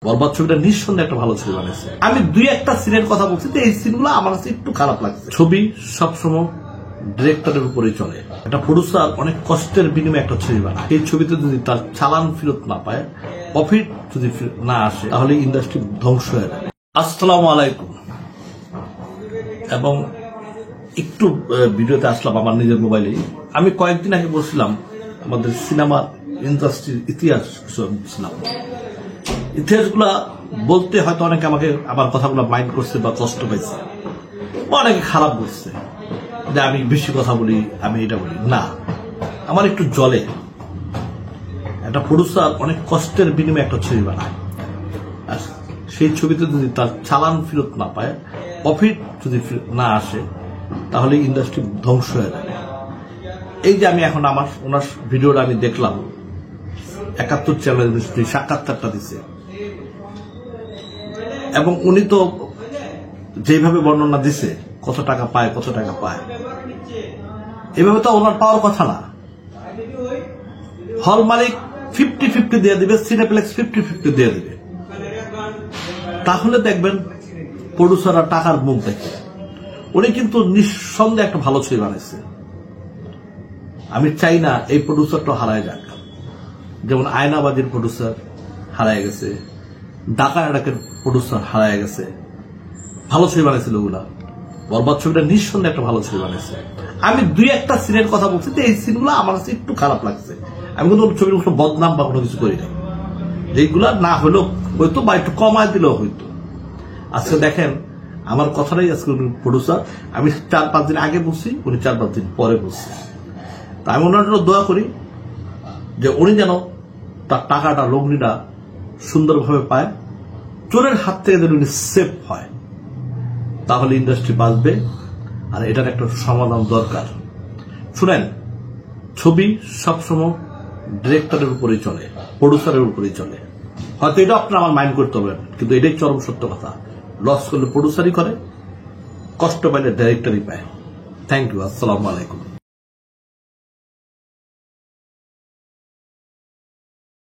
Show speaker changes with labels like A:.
A: বরবাদ ছবিটা নিঃসন্দেহে একটা ভালো ছবি বানিয়েছে। আমি দুই একটা সিনের কথা বলছি, এই সিনগুলো আমার কাছে একটু খারাপ লাগছে। ছবি সবসময় ডিরেক্টরের উপরেই চলে। একটা প্রডিউসার অনেক কষ্টের বিনিময়ে একটা ছবি বানায়। এই ছবিতে যদি তার চালান ফেরত না পায়, প্রফিট যদি না আসে, তাহলে ইন্ডাস্ট্রি ধ্বংস হয়ে যাবে। আসসালামু আলাইকুম। এবং একটু ভিডিওতে আসলাম আমার নিজের মোবাইলে। আমি কয়েকদিন আগে বলছিলাম আমাদের সিনেমার ইন্ডাস্ট্রির ইতিহাস ছিলাম। ইতিহাসগুলা বলতে হয়তো অনেকে আমাকে আমার কথাগুলো মাইন্ড করছে বা কষ্ট পাইছে, অনেকে খারাপ বলছে যে আমি বেশি কথা বলি, আমি এটা বলি না। আমার একটু জলে একটা প্রডিউসার অনেক কষ্টের বিনিময়ে একটা ছবি বানায়, আর সেই ছবিতে যদি তার চালান ফেরত না পায়, প্রফিট যদি না আসে, তাহলে ইন্ডাস্ট্রি ধ্বংস হয়ে যাবে। এই যে আমি এখন ওনার ভিডিওটা আমি দেখলাম, ৭১ চ্যানেল সাক্ষাৎকারটা দিচ্ছে, এবং উনি তো যেভাবে বর্ণনা দিছে কত টাকা পায় এভাবে তো ওনার পাওয়ার কথা না। হল মালিক 50-50 দিয়ে দিবে, সিনেপ্লেক্স 50-50 দিয়ে দিবে, তাহলে দেখবেন প্রডিউসাররা টাকার মুখ দেখে। উনি কিন্তু নিঃসন্দেহে একটা ভালো ছবি বানাইছে। আমি চাই না এই প্রডিউসারটা হারায় যাক, যেমন আয়নাবাজির প্রডিউসার হারায় গেছে, ডাকাডাকের প্রডিউসার হারায় গেছে। ভালো ছবি বানাইছিল ওগুলা। বরবাদ ছবিটা নিঃসন্দেহে একটা ভালো ছবি বানাইছে। আমি দুই একটা সিনের কথা বলছি, এই সিনগুলো আমার কাছে একটু খারাপ লাগছে। আমি কিন্তু ছবির কোনো বদনাম বা কোনো কিছু করি নাই। যেগুলা না হলেও হয়তো বা একটু কমায় দিলেও হইতো। আজকে দেখেন আমার কথাটাই আজকে প্রডিউসার, আমি ৪-৫ দিন আগে বলছি, উনি ৪-৫ দিন পরে বলছি। তা আমি ওনার জন্য দোয়া করি যে উনি যেন তার টাকাটা, লগ্নিটা সুন্দরভাবে পায়, চোরের হাত থেকে যেন উনি সেফ হয়, তাহলে ইন্ডাস্ট্রি বাঁচবে। আর এটার একটা সমাধান দরকার। শুনেন, ছবি সবসময় ডিরেক্টরের উপরেই চলে, প্রডিউসারের উপরেই চলে। হয়তো এটা আপনার আমার মাইন্ড করতে হবে, কিন্তু এটাই চরম সত্য কথা। লস করলে প্রডিউসারই করে, কষ্ট পাইলে ডিরেক্টরই পায়। Thank you. আসসালামু আলাইকুম।